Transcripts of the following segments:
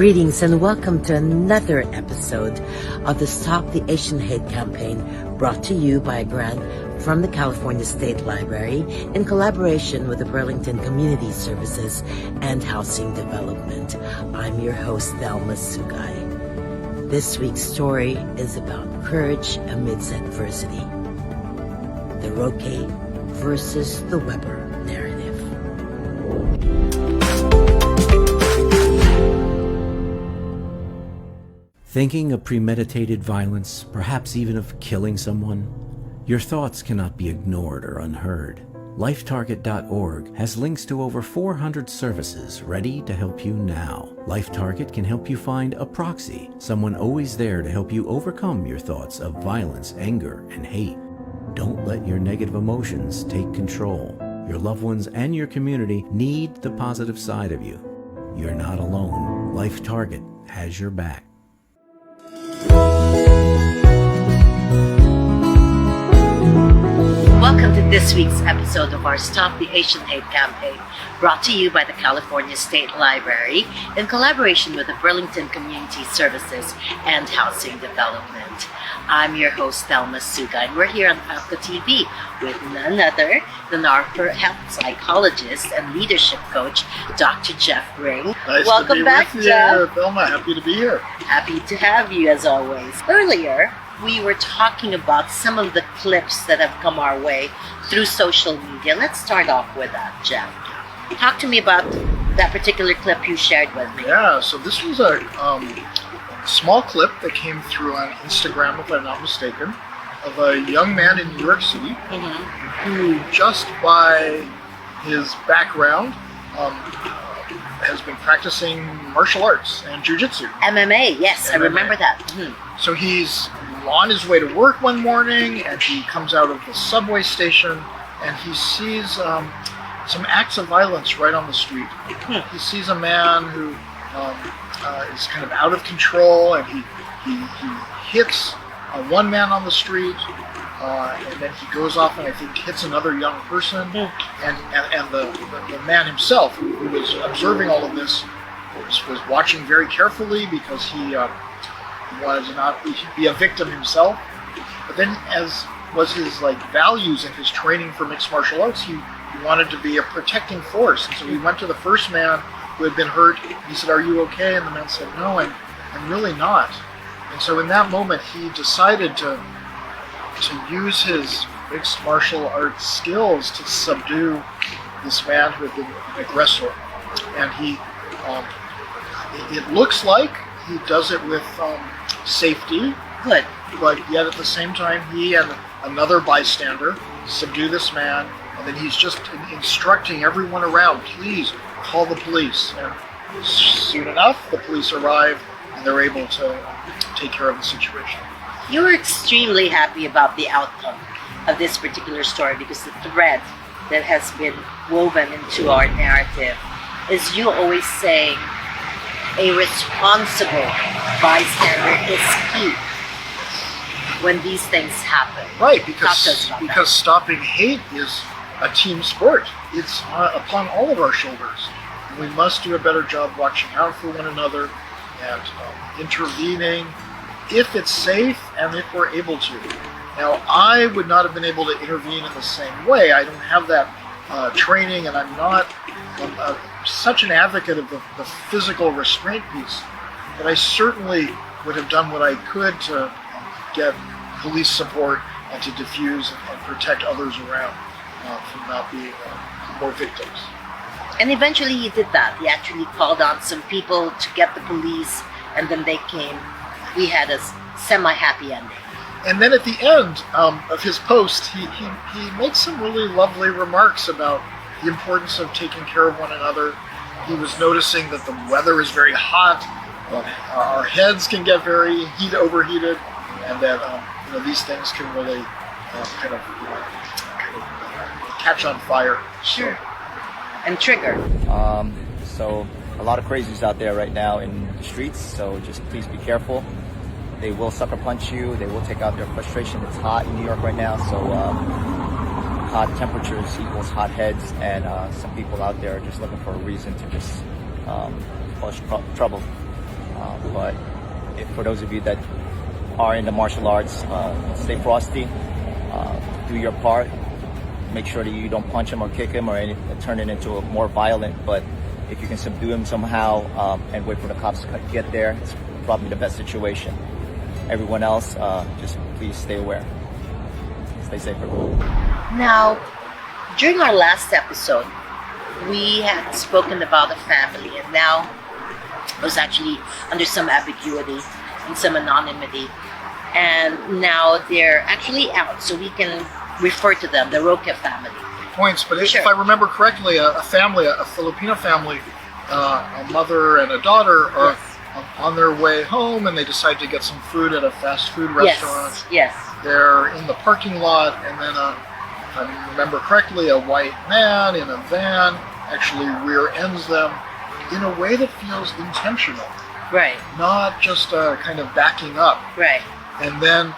Greetings and welcome to another episode of the Stop the Asian Hate campaign, brought to you by a grant from the California State Library in collaboration with the Burlington Community Services and Housing Development. I'm your host, Thelma Sugay. This week's story is about courage amidst adversity. The Roque versus the Weber narrative. Thinking of premeditated violence, perhaps even of killing someone? Your thoughts cannot be ignored or unheard. LifeTarget.org has links to over 400 services ready to help you now. LifeTarget can help you find a proxy, someone always there to help you overcome your thoughts of violence, anger, and hate. Don't let your negative emotions take control. Your loved ones and your community need the positive side of you. You're not alone. LifeTarget has your back. Welcome to this week's episode of our Stop the Asian Hate campaign, brought to you by the California State Library in collaboration with the Burlington Community Services and Housing Development. I'm your host, Thelma Sugay, and we're here on FAPCCA TV with none other than our health psychologist and leadership coach, Dr. Jeff Ring. Nice Welcome to be back, with Jeff. you, Thelma. Happy to be here. Happy to have you, as always. Earlier, we were talking about some of the clips that have come our way through social media. Let's start off with that, Jeff. Talk to me about that particular clip you shared with me. Yeah, so this was a small clip that came through on Instagram, if I'm not mistaken, of a young man in New York City who, just by his background, has been practicing martial arts and jiu-jitsu. MMA, yes, MMA. I remember that. So he's on his way to work one morning, and he comes out of the subway station, and he sees some acts of violence right on the street. He sees a man who is kind of out of control, and he hits one man on the street, and then he goes off and I think hits another young person, and the man himself, who was observing all of this, was watching very carefully because he wanted to not be a victim himself. But then, as was his values and his training for mixed martial arts, he wanted to be a protecting force. And so he went to the first man who had been hurt. He said, "Are you okay?" And the man said, "No, I'm really not." And so in that moment, he decided to use his mixed martial arts skills to subdue this man who had been an aggressor. And he, it looks like he does it with safety. Good. But yet at the same time, he and another bystander subdue this man, and then he's just instructing everyone around, "Please call the police." And soon enough, the police arrive, and they're able to take care of the situation. You were extremely happy about the outcome of this particular story because the thread that has been woven into our narrative is you always saying a responsible bystander is key when these things happen. Right, because stopping hate is a team sport. It's upon all of our shoulders. And we must do a better job watching out for one another and intervening if it's safe and if we're able to. Now, I would not have been able to intervene in the same way. I don't have that training, and I'm not such an advocate of the physical restraint piece, but I certainly would have done what I could to get police support and to diffuse and protect others around from not being more victims. And eventually he did that. He actually called on some people to get the police, and then they came. We had a semi-happy ending. And then at the end of his post, he makes some really lovely remarks about the importance of taking care of one another. He was noticing that the weather is very hot, our heads can get very overheated, and that these things can really kind of catch on fire. Sure. And trigger. So a lot of crazies out there right now in the streets, so just please be careful. They will sucker punch you. They will take out their frustration. It's hot in New York right now, so hot temperatures equals hot heads, and some people out there are just looking for a reason to just cause trouble. But if for those of you that are in the martial arts, stay frosty, do your part. Make sure that you don't punch him or kick him or turn it into a more violent. But if you can subdue him somehow and wait for the cops to get there, it's probably the best situation. Everyone else, just please stay aware. Stay safe, everyone. Now, during our last episode, we had spoken about a family, and now it was actually under some ambiguity and some anonymity. And now they're actually out, so we can refer to them, the Roque family. Points, but Sure. if I remember correctly, a family, a Filipino family, a mother and a daughter are on their way home, and they decide to get some food at a fast food restaurant. Yes. They're in the parking lot, and then, if I remember correctly, a white man in a van actually rear ends them in a way that feels intentional, Right. not just kind of backing up. Right. And then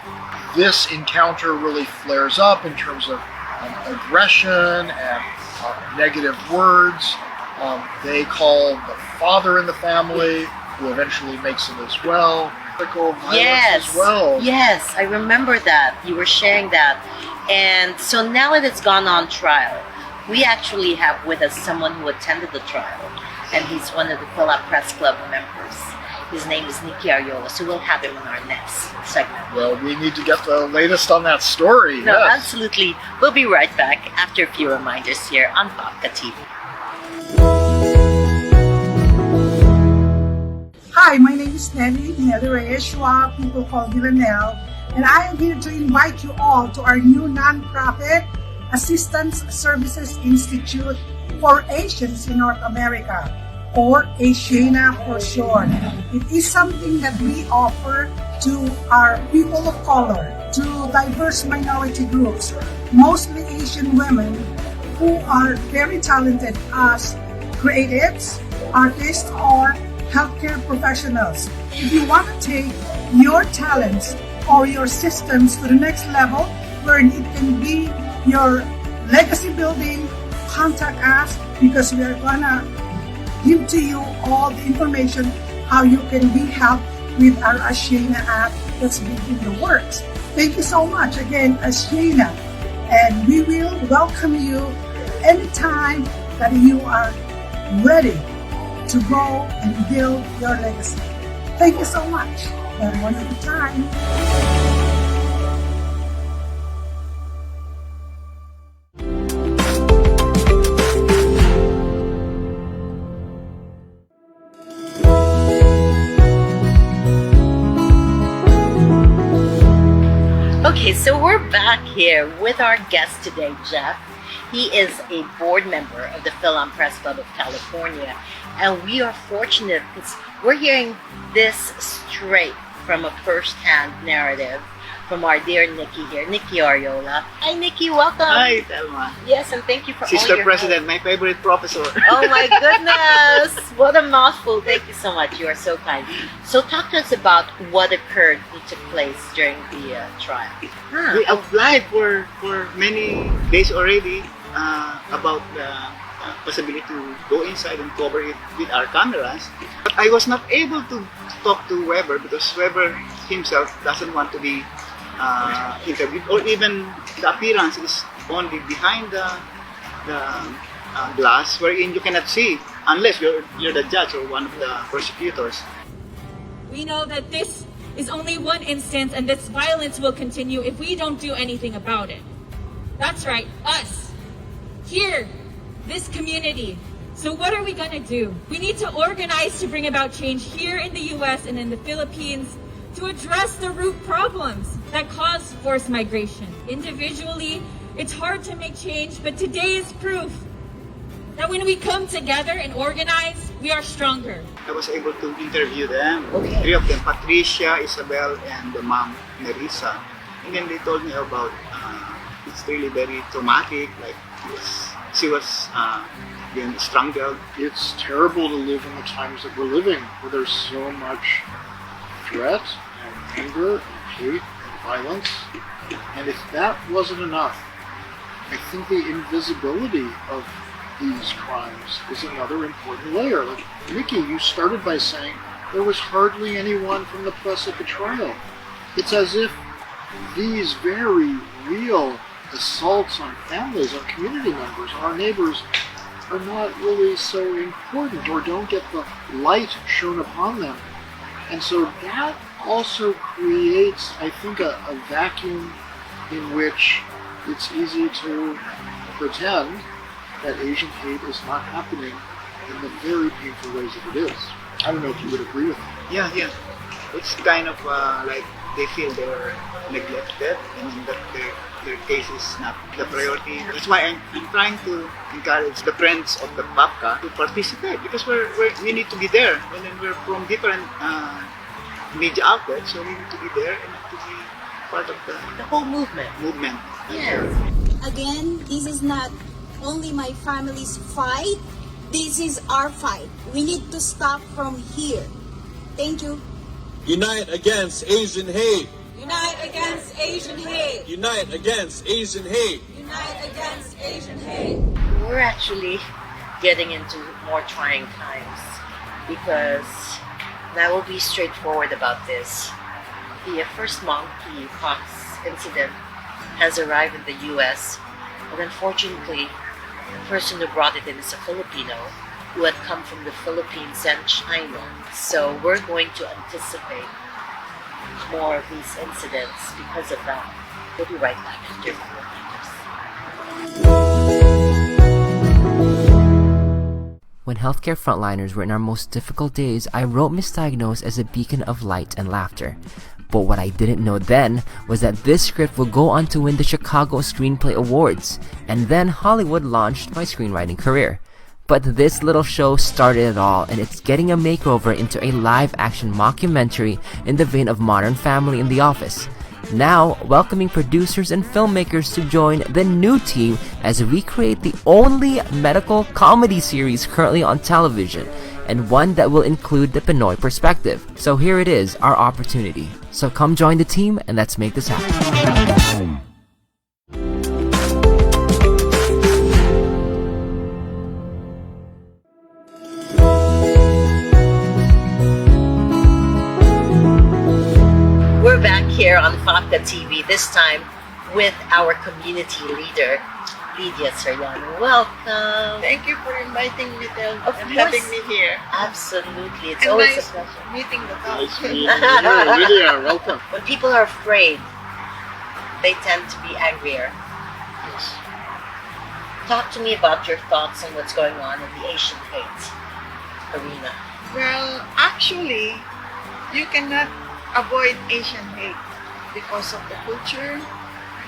this encounter really flares up in terms of aggression and negative words. They call the father in the family, who eventually makes it as well. Physical violence as well. Yes, I remember that. You were sharing that. And so now that it's gone on trial, we actually have with us someone who attended the trial, and he's one of the Philip Press Club members. His name is Nicky Ariola, so we'll have him in our next segment. Well, we need to get the latest on that story. No, yes. absolutely. We'll be right back after a few reminders here on FAPCCA TV. Hi, my name is Nelly Reyes Schwab, people call me Lanelle, and I am here to invite you all to our new nonprofit Assistance Services Institute for Asians in North America, or ASIANA for short. It is something that we offer to our people of color, to diverse minority groups, mostly Asian women who are very talented as creatives, artists, or healthcare professionals. If you want to take your talents or your systems to the next level, where it can be your legacy building, contact us, because we are gonna give to you all the information how you can be helped with our ASIANA app that's been in the works. Thank you so much again, ASIANA, and we will welcome you anytime that you are ready to go and build your legacy. Thank you so much. Have a wonderful time. Okay, so we're back here with our guest today, Jeff. He is a board member of the Philom Press Club of California, and we are fortunate because we're hearing this straight from a first-hand narrative from our dear Nicky here, Nicky Ariola. Hi, Nicky, welcome. Hi, Thelma. Yes, and thank you for all Sister your President, my favorite professor. help. Oh my goodness, what a mouthful. Thank you so much. You are so kind. So talk to us about what occurred and took place during the trial. We applied for many days already about the possibility to go inside and cover it with our cameras. But I was not able to talk to Weber because Weber himself doesn't want to be interviewed, or even the appearance is only behind the glass, wherein you cannot see unless you're the judge or one of the prosecutors. We know that this is only one instance and this violence will continue if we don't do anything about it. That's right, us, here, this community. So what are we gonna do? We need to organize to bring about change here in the US and in the Philippines to address the root problems that cause forced migration. Individually, it's hard to make change, but today is proof that when we come together and organize, we are stronger. I was able to interview them, Okay. 3 of them, Patricia, Isabel, and the mom, Nerissa. And then they told me about it's really very traumatic, like she was being strangled. It's terrible to live in the times that we're living, where there's so much threat and anger and hate and violence. And if that wasn't enough, I think the invisibility of these crimes is another important layer. Like, Nicky, you started by saying there was hardly anyone from the press at the trial. It's as if these very real assaults on families, on community members, on our neighbors, are not really so important or don't get the light shone upon them. And so that also creates, I think, a vacuum in which it's easy to pretend that Asian hate is not happening in the very painful ways that it is. I don't know if you would agree with that. Yeah. It's kind of like they feel they're neglected and that their case is not the priority. That's why I'm trying to encourage the friends of the FAPCCA to participate, because we need to be there. And then we're from different media outlets, so we need to be there and to be part of the whole movement. Yes. Again, this is not only my family's fight, this is our fight. We need to stop from here. Thank you. Unite against Asian hate. Unite against Asian hate. Unite against Asian hate. Unite against Asian hate. We're actually getting into more trying times because, and I will be straightforward about this, the first monkeypox incident has arrived in the US, but unfortunately, the person who brought it in is a Filipino who had come from the Philippines and China. So we're going to anticipate more of these incidents because of that. We'll be right back after When healthcare frontliners were in our most difficult days, I wrote Misdiagnosed as a beacon of light and laughter. But what I didn't know then was that this script would go on to win the Chicago Screenplay Awards, and then Hollywood launched my screenwriting career. But this little show started it all, and it's getting a makeover into a live-action mockumentary in the vein of Modern Family and The Office. Now, welcoming producers and filmmakers to join the new team as we create the only medical comedy series currently on television, and one that will include the Pinoy perspective. So here it is, our opportunity. So come join the team and let's make this happen. We're back here on FAPCCA TV, this time with our community leader, Lydia Soriano. Welcome. Thank you for inviting me and Of having course. me here. Absolutely. It's And always nice a pleasure. meeting the Nice couple. meeting you, Lydia. Welcome. When people are afraid, they tend to be angrier. Yes. Talk to me about your thoughts on what's going on in the Asian hate arena. Well, actually, you cannot avoid Asian hate because of the culture,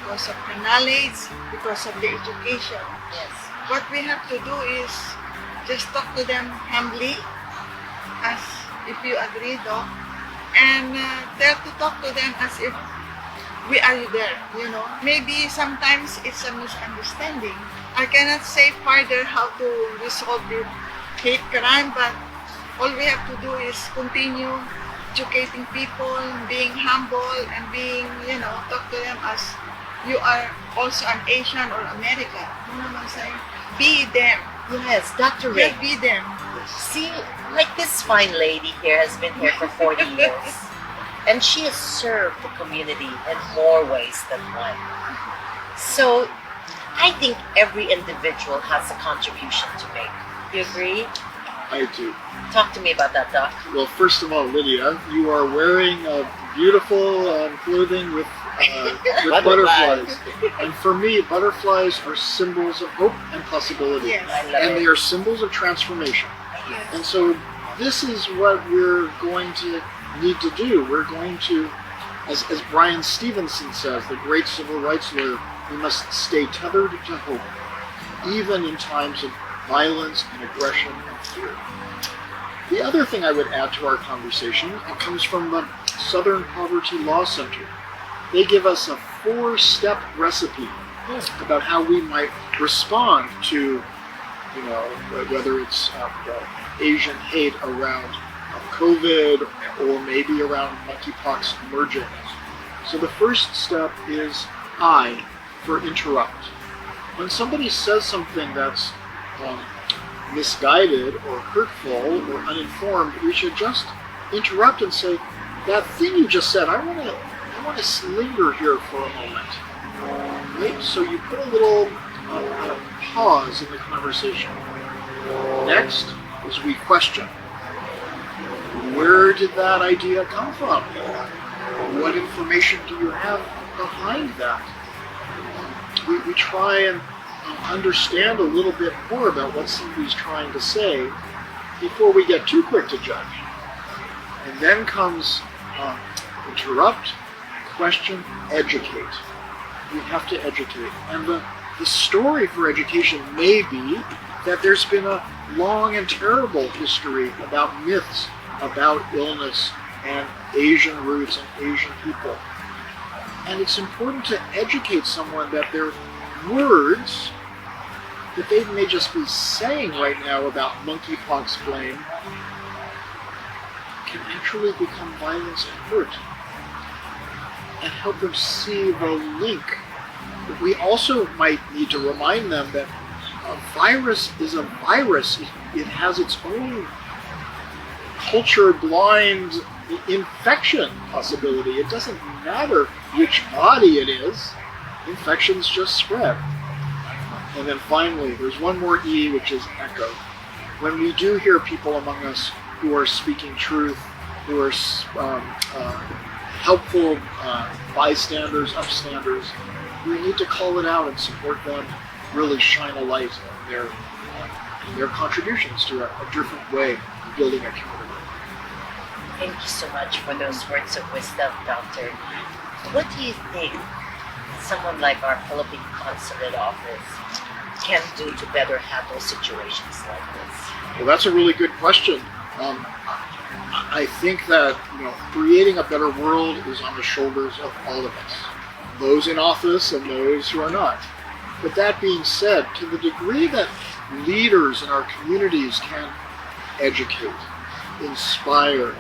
because of the knowledge, because of the education. Yes. What we have to do is just talk to them humbly, as if you agree, Doc, and try to talk to them as if we are there, you know. Maybe sometimes it's a misunderstanding. I cannot say further how to resolve the hate crime, but all we have to do is continue educating people, being humble, and being, you know, talk to them as you are also an Asian or American. You know what I'm saying? Be them. Yes, Dr. Ray. Just be them. See, like this fine lady here has been here for 40 years. And she has served the community in more ways than one. So, I think every individual has a contribution to make. You agree? I do. Talk to me about that, Doc. Well, first of all, Lydia, you are wearing beautiful clothing with butterflies. And for me, butterflies are symbols of hope and possibility. Yes. I love And it. they are symbols of transformation. Yes. And so this is what we're going to need to do. We're going to, as Brian Stevenson says, the great civil rights lawyer, we must stay tethered to hope, even in times of violence and aggression and fear. The other thing I would add to our conversation comes from the Southern Poverty Law Center. They give us a 4-step recipe about how we might respond to, you know, whether it's Asian hate around COVID or maybe around monkeypox emerging. So the first step is I for interrupt. When somebody says something that's misguided or hurtful or uninformed, we should just interrupt and say, that thing you just said, I want to linger here for a moment. Right? So you put a little pause in the conversation. Next is we question. Where did that idea come from? What information do you have behind that? We try and understand a little bit more about what somebody's trying to say before we get too quick to judge. And then comes interrupt, question, educate. We have to educate. And the story for education may be that there's been a long and terrible history about myths, about illness and Asian roots and Asian people. And it's important to educate someone that their words that they may just be saying right now about monkeypox blame can actually become violence and hurt, and help them see the link. But we also might need to remind them that a virus is a virus. It has its own culture-blind infection possibility. It doesn't matter which body it is. Infections just spread. And then finally, there's one more E, which is echo. When we do hear people among us who are speaking truth, who are helpful bystanders, upstanders, we need to call it out and support them, really shine a light on their contributions to a different way of building a community. Thank you so much for those words of wisdom, Doctor. What do you think someone like our Philippine Consulate Office can do to better handle situations like this? Well, that's a really good question. I think that creating a better world is on the shoulders of all of us, those in office and those who are not. But that being said, to the degree that leaders in our communities can educate, inspire,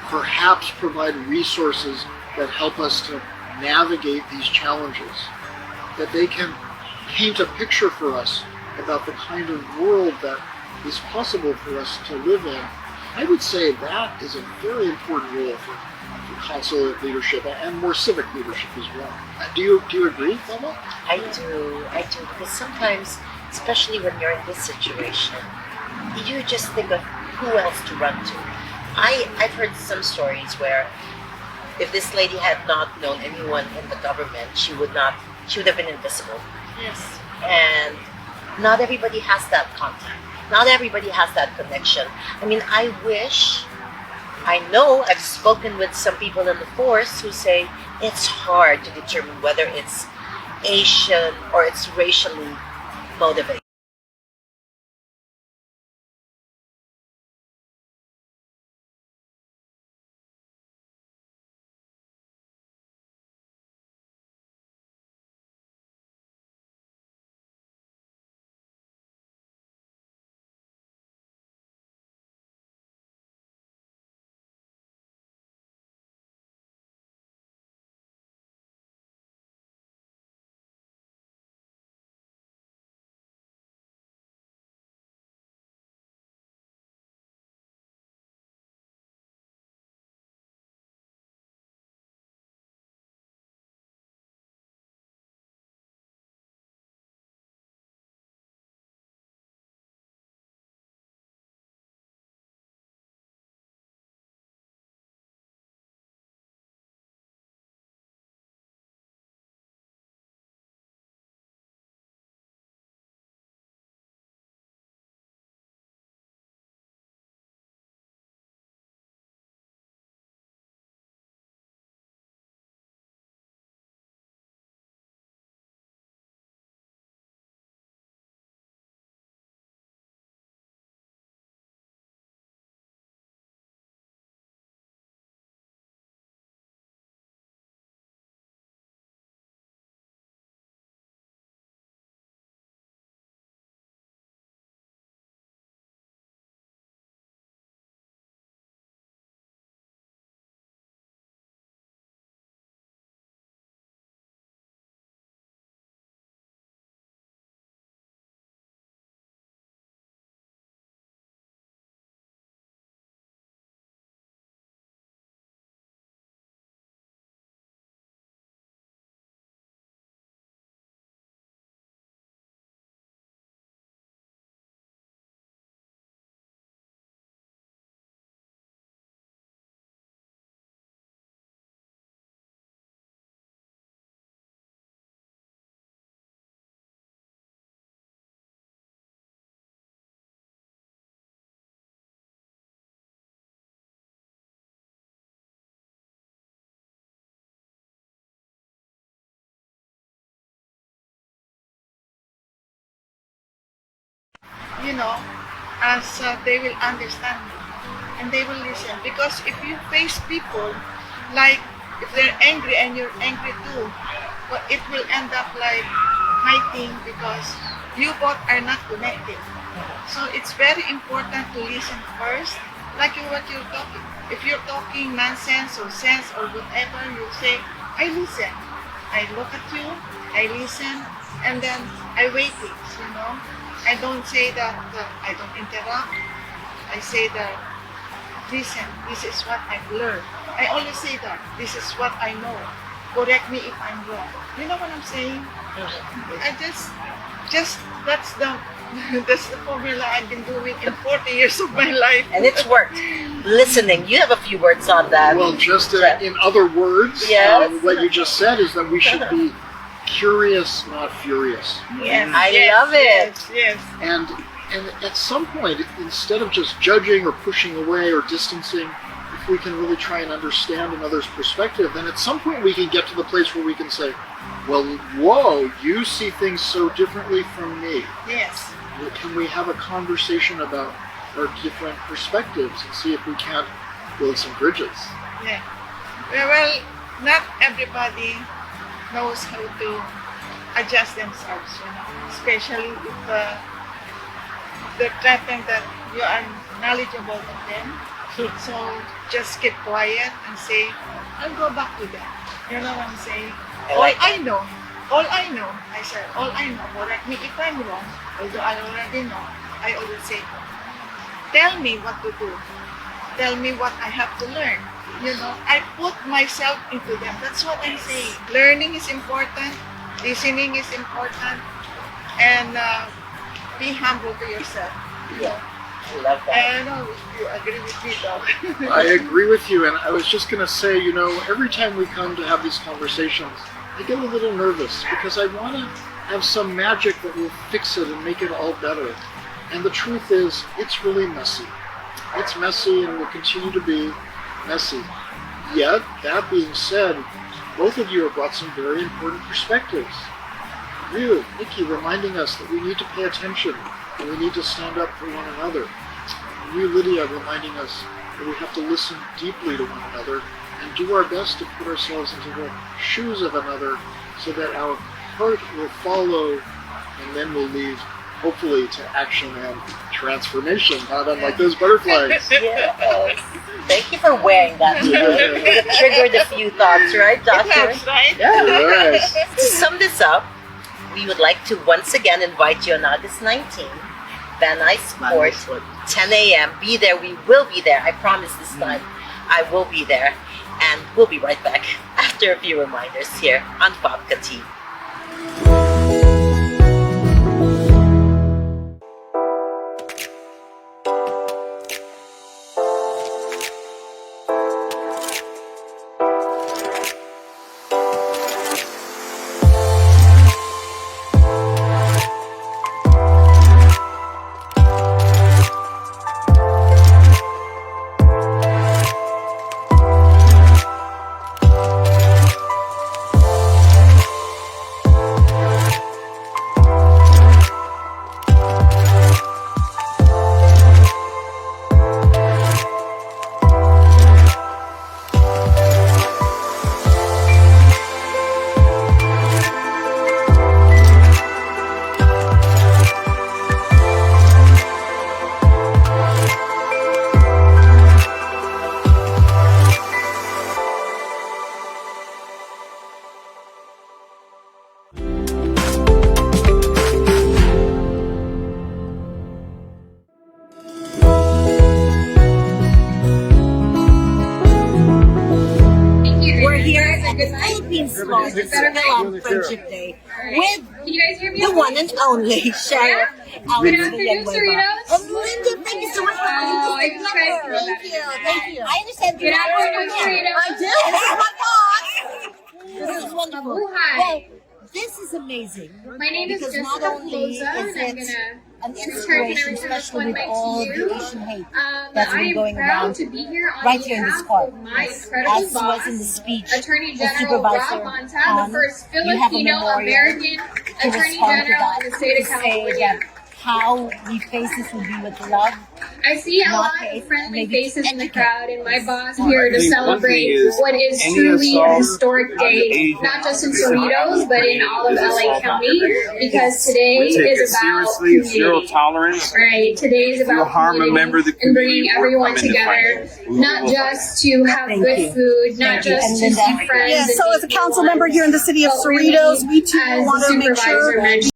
perhaps provide resources that help us to navigate these challenges, that they can paint a picture for us about the kind of world that is possible for us to live in, I would say that is a very important role for consulate leadership and more civic leadership as well. Do you agree, Thelma? I do, because sometimes, especially when you're in this situation, you just think of who else to run to. I've heard some stories where if this lady had not known anyone in the government, she would have been invisible. Yes. And not everybody has that contact. Not everybody has that connection. I mean, I know I've spoken with some people in the force who say it's hard to determine whether it's Asian or it's racially motivated. you know, as they will understand me and they will listen. Because if you face people, like if they're angry and you're angry too, but it will end up like fighting because you both are not connected. So it's very important to listen first, like what you're talking. If you're talking nonsense or sense or whatever, you say, I listen. I look at you, I listen, and then I wait it, you know. I don't say that I don't interrupt. I say that, listen, this is what I've learned. I always say that, this is what I know. Correct me if I'm wrong. You know what I'm saying? I just that's the that's the formula I've been doing in 40 years of my life. And it's worked. Listening. You have a few words on that. Well, just in other words, Yes. what you just said is that we should be curious, not furious. Yes, I love it. Yes. And at some point, instead of just judging or pushing away or distancing, if we can really try and understand another's perspective, then at some point we can get to the place where we can say, well, whoa, you see things so differently from me. Yes. Can we have a conversation about our different perspectives and see if we can't build some bridges? Yeah. Well, not everybody knows how to adjust themselves, you know, especially if they're threatened that you are knowledgeable of them. So just keep quiet and say, I'll go back to them. You know what I'm saying? All I know, I said, all I know, correct me if I'm wrong, although I already know, I always say, tell me what to do. Tell me what I have to learn. You know, I put myself into them. That's what I'm saying. Learning is important, listening is important, and be humble to yourself. You know. I love that. I don't know if you agree with me though. I agree with you, and I was just going to say, you know, every time we come to have these conversations, I get a little nervous because I want to have some magic that will fix it and make it all better. And the truth is, it's really messy. It's messy and will continue to be messy. Yet, that being said, both of you have brought some very important perspectives. You, Nikki, reminding us that we need to pay attention and we need to stand up for one another. You, Lydia, reminding us that we have to listen deeply to one another and do our best to put ourselves into the shoes of another so that our heart will follow and then we'll lead, hopefully, to action and transformation, not unlike those butterflies. Yes. Thank you for wearing that. It triggered a few thoughts, right, Doctor? That's right. Yeah, yes. To sum this up, we would like to once again invite you on August 19th, Van Nuys Court, 10 a.m. Be there. We will be there. I promise this time. I will be there. And we'll be right back after a few reminders here on FAPCCA TV. Friendship Day with the one and only Sheriff Alex Villanueva. And Linda, thank you so much for coming to Thank you. I understand you're not I do. This is wonderful. Well, this is amazing. My name is because Jessica not only Pelosa, is and it I'm an inspiration, especially with all the Asian hate that's I been am going proud around to be here on right here in this behalf park. of my incredible As boss, was in the speech, Attorney the General Rob supervisor, Bonta, the first you have a Filipino memorial American to Attorney respond to General that, in the state of to say California. that how we face this will be with love. I see a Not lot hate, of friendly maybe faces in the etiquette. crowd, and my boss here to I think one celebrate thing is what is any truly a assault historic on day, Asian not just in Cerritos, but in all of is LA assault on County, everyone. because today We take is it about seriously, zero community. tolerance. Right, today is If you about harm a community member of the and bringing community, we're everyone coming to together, fight you. not just to have Thank good you. food, not Thank you. just And to Linda? see friends. Yeah, and so as a meet council new member ones, here in the city of but really, Cerritos, we too as want the to make supervisor sure mentioned,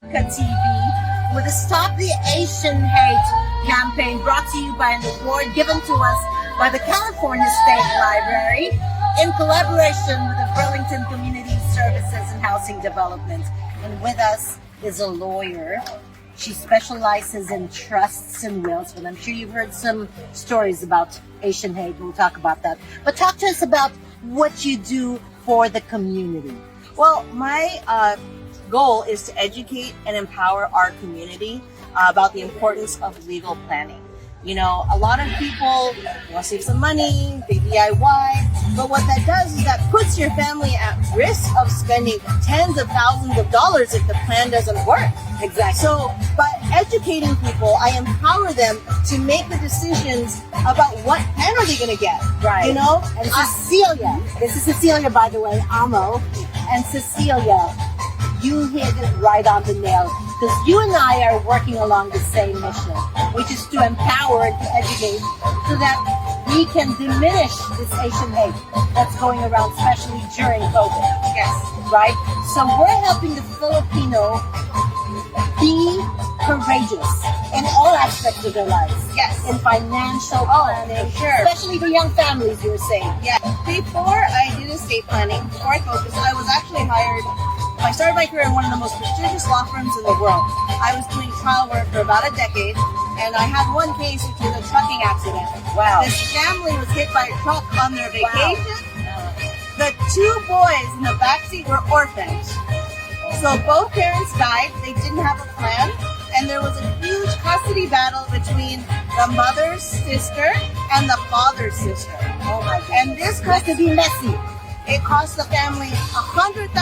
TV with the Stop the Asian Hate campaign brought to you by an award given to us by the California State Library in collaboration with the Burlington Community Services and Housing Development. And with us is a lawyer. She specializes in trusts and wills, but I'm sure you've heard some stories about Asian hate. We'll talk about that. But talk to us about what you do for the community. Well, my goal is to educate and empower our community about the importance of legal planning. You know, a lot of people want to save some money, they DIY, but what that does is that puts your family at risk of spending tens of thousands of dollars if the plan doesn't work. Exactly. So by educating people, I empower them to make the decisions about what plan are they going to get. Right. You know? And Cecilia, this is Cecilia, by the way, Amo. And Cecilia, you hit it right on the nail, because you and I are working along the same mission, which is to empower and to educate so that we can diminish this Asian hate that's going around, especially during COVID. Yes. Right? So we're helping the Filipino be courageous in all aspects of their lives. Yes. In financial planning, sure. especially the young families, you were saying. Yeah. Before I did estate planning, before I focused, I was actually hired. I started my career in one of the most prestigious law firms in the world. I was doing trial work for about a decade, and I had one case which was a trucking accident. Wow. This family was hit by a truck on their vacation. The two boys in the backseat were orphans. So both parents died. They didn't have a plan, and there was a huge custody battle between the mother's sister and the father's sister. Oh my God. And this could be messy. It cost the family $100,000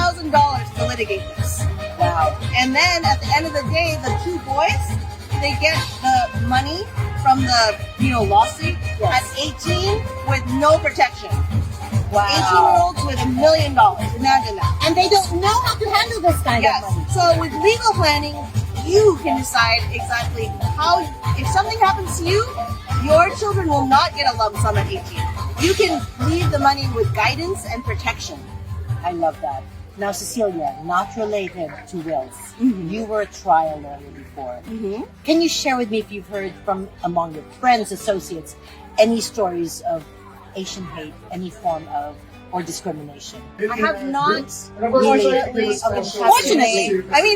to litigate this. Wow. And then at the end of the day, the two boys, they get the money from the lawsuit at 18 with no protection. Wow. 18-year-olds with $1 million. Imagine that. And they don't know how to handle this kind of money. So with legal planning, you can decide exactly how, if something happens to you, your children will not get a lump sum at 18. You can leave the money with guidance and protection. I love that. Now, Cecilia, not related to wills. Mm-hmm. You were a trial lawyer before. Mm-hmm. Can you share with me if you've heard from among your friends, associates, any stories of Asian hate, any form of or discrimination. I have not, Fortunately,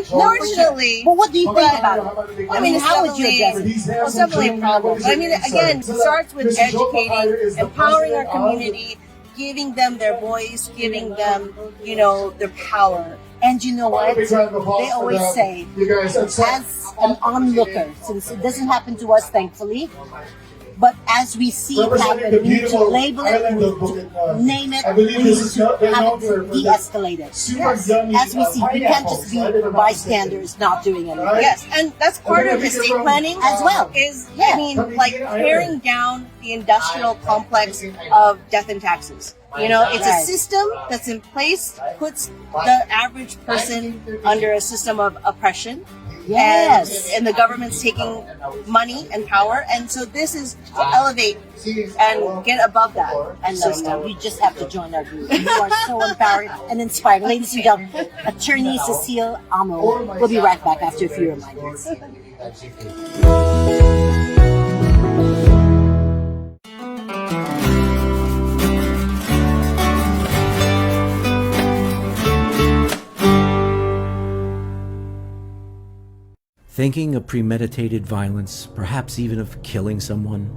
fortunately. But what do you think about it? I mean, how would you address it? it's definitely a problem. But I mean, again, it starts with educating, empowering our community, giving them their voice, giving them, their power. And you know what? They always say, as an onlooker, since it doesn't happen to us, thankfully, but as we see it happen, we need to label it, we need to name it, we need to have it de-escalate it. Yes. As we see, we can't just be bystanders not doing anything. Yes, and that's part of estate planning as well. Like tearing down the industrial complex of death and taxes. It's a system that's in place, puts the average person under a system of oppression. Yes. And the government's taking money and power. And so this is to elevate and get above that. I love that. We just have to join our group. You are so empowered and inspired. Ladies and gentlemen, Attorney Cecile Amo. We'll be right back after a few reminders. Thinking of premeditated violence, perhaps even of killing someone?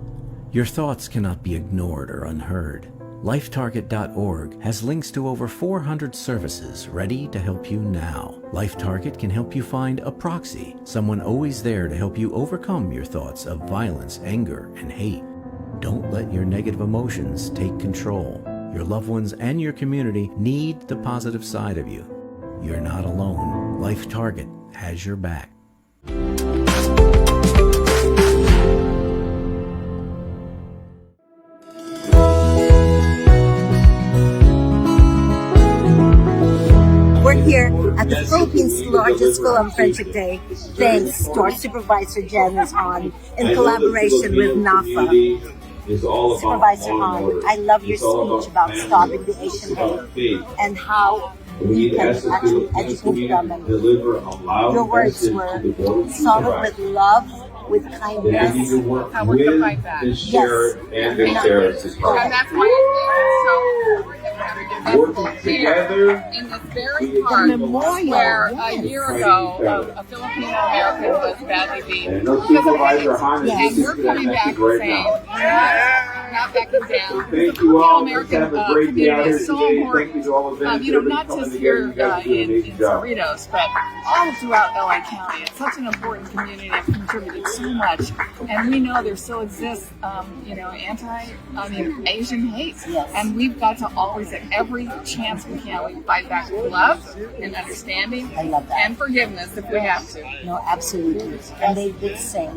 Your thoughts cannot be ignored or unheard. LifeTarget.org has links to over 400 services ready to help you now. LifeTarget can help you find a proxy, someone always there to help you overcome your thoughts of violence, anger, and hate. Don't let your negative emotions take control. Your loved ones and your community need the positive side of you. You're not alone. LifeTarget has your back. We're here at the Philippines' largest Film Friendship Day, thanks to our Supervisor Janice Han in collaboration with NAFA. Supervisor Han, I love your speech about stopping the Asian hate and how we can actually educate them. And your words were solid with love, with kindness. How we're going to fight that. Yes. And that's why it's so difficult here in this very park where a year ago a Filipino American was badly beaten because of hate. And we're coming back and saying, not backing down. Thank you all. American Have a great day out here is so today. important. Thank you to all of them. Not just here in Cerritos, but all throughout LA County. It's such an important community that's contributed so much. And we know there still exists, Asian hate. Yes. And we've got to always, at every chance we can, we fight back with love and understanding. I love that. And forgiveness if we have to. No, absolutely. And they did say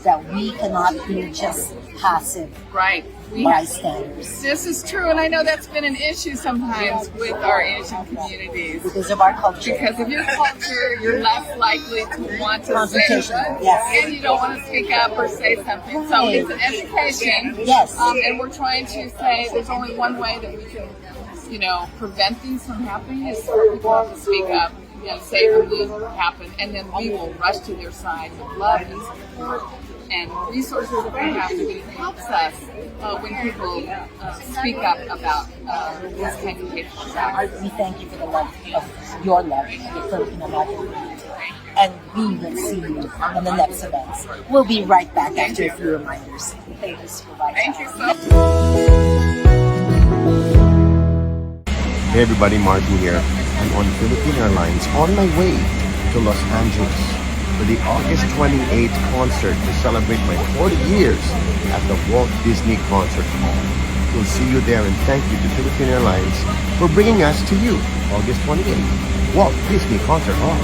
that we cannot be just passive bystanders. This is true, and I know that's been an issue sometimes with our Asian communities. Because of our culture. Because of your culture, you're less likely to want to say something. Yes. And you don't want to speak up or say something. So it's an education. Yes. And we're trying to say there's only one way that we can, prevent things from happening is for people to speak up and say when these happen, and then we will rush to their side with love and support and resources if we have to. But it helps us when people speak up about this kind of hateful acts. We thank you for the love of your love, the Filipino American community. And we will see you in the next events. We'll be right back after a few reminders. Thank you, Supervisor. Thank you so much. Hey everybody, Martin here. I'm on Philippine Airlines on my way to Los Angeles for the August 28th concert to celebrate my 40 years at the Walt Disney Concert Hall. We'll see you there, and thank you to Philippine Airlines for bringing us to you August 28th, Walt Disney Concert Hall.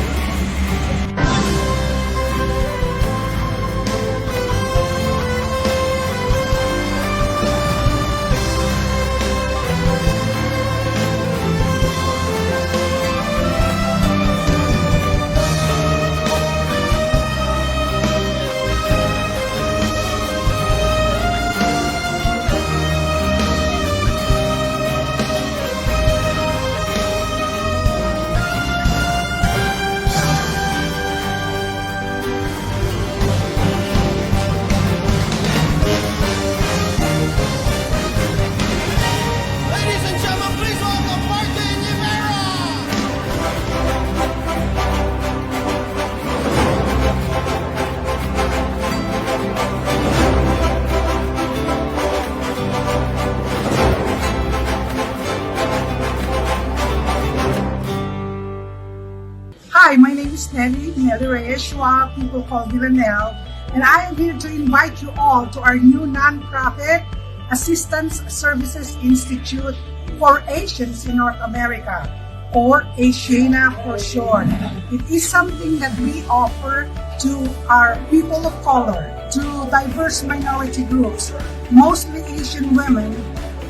Nelly Reyes-Schwab, people call Villanelle, and I am here to invite you all to our new nonprofit Assistance Services Institute for Asians in North America, or ASIANA for short. It is something that we offer to our people of color, to diverse minority groups, mostly Asian women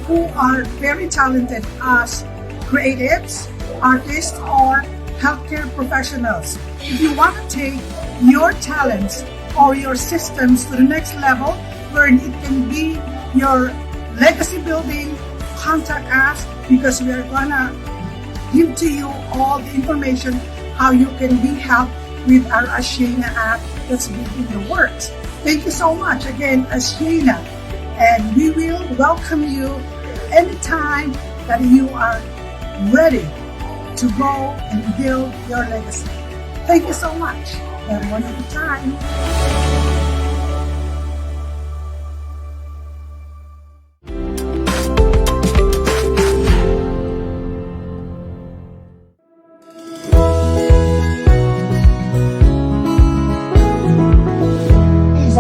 who are very talented as creatives, artists, or healthcare professionals. If you want to take your talents or your systems to the next level, where it can be your legacy building, contact us, because we are gonna give to you all the information how you can be helped with our ASIANA app that's been in the works. Thank you so much again, ASIANA, and we will welcome you anytime that you are ready to go and build your legacy. Thank you so much. And one at a time.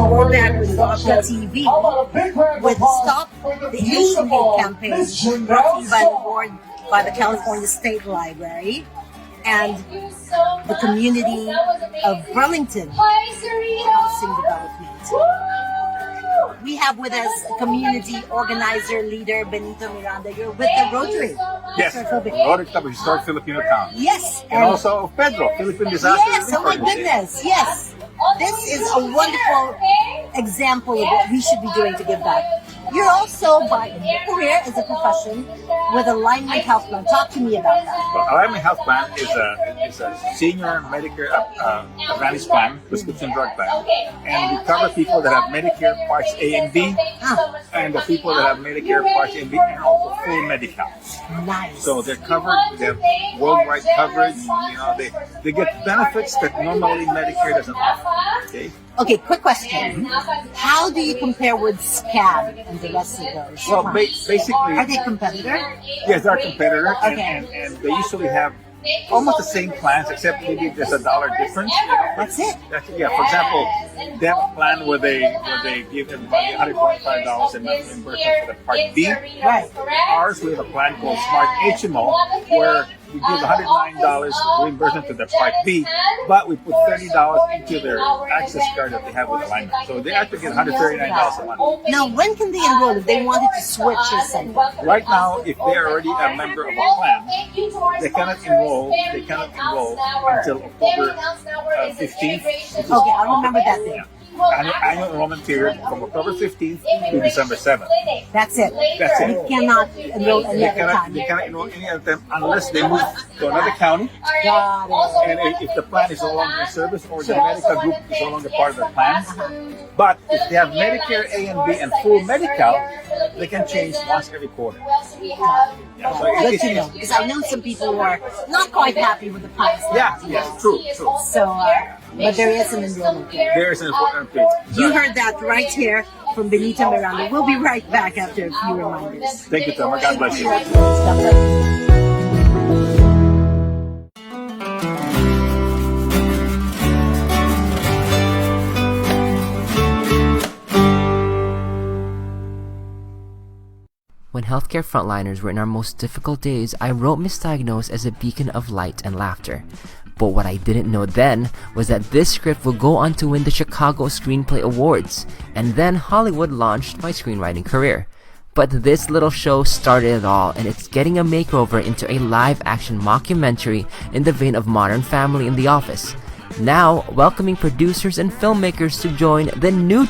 We're back with FAPCCA with Stop the Asian Hate campaign, brought to you by the board by the California State Library and the community of Burlington Housing Development. We have with us community organizer, leader Benito Miranda. You're with the Rotary. Yes, Rotary Club of Historic Filipino Town. Yes. And also Pedro, Philippine Disaster Yes, oh my goodness, yes. This is a wonderful example of what we should be doing to give back. You're also, by your career as a profession, with Alignment Health Plan. Talk to me about that. Well, Alignment Health Plan is a senior Medicare Advantage plan, prescription drug plan, and we cover people that have Medicare Parts A and B, and the people that have Medicare Parts A and B, and also full Medi-Cal. Nice. So they're covered. They have worldwide coverage. You know, they get benefits that normally Medicare doesn't offer. Okay. Okay, quick question. How do you compare with SCAD and the rest of those? Well, basically... Are they competitors? Yes, they're competitors, Okay. and they usually have almost the same plans, except maybe there's $1 difference. You know? That's it. Yeah, for example, they have a plan where they give everybody $125 a month reimbursement for the Part B. Right. Ours, we have a plan called Smart HMO, where we give $109 reimbursement to the Part B, but we put $30 into their access card that they have with Alignment. So they actually get $139 a month. Now, when can they enroll if they wanted to switch or something? Right now, if they are already a member of a plan, they cannot enroll until October 15th. Okay, I remember that day. Annual enrollment period from October 15th to December 7th. That's it. That's it. You cannot enroll any other time. They cannot enroll any other time unless they move to another county. Got it. And if the plan is no longer in service or the medical group is no longer part of the plan. But if they have Medicare A and B and full Medi-Cal, they can change once every quarter. Yeah, so Good to know, because I know some people who are not quite happy with the plans. Yes, true. So, but there is an enrollment period. There is an enrollment period. You heard that right here from Benito Miranda. We'll be right back after a few reminders. Thank you, Thelma. God bless you. When healthcare frontliners were in our most difficult days, I wrote Misdiagnosed as a beacon of light and laughter. But what I didn't know then was that this script will go on to win the Chicago Screenplay Awards, and then Hollywood launched my screenwriting career. But this little show started it all, and it's getting a makeover into a live-action mockumentary in the vein of Modern Family and The Office. Now, welcoming producers and filmmakers to join the new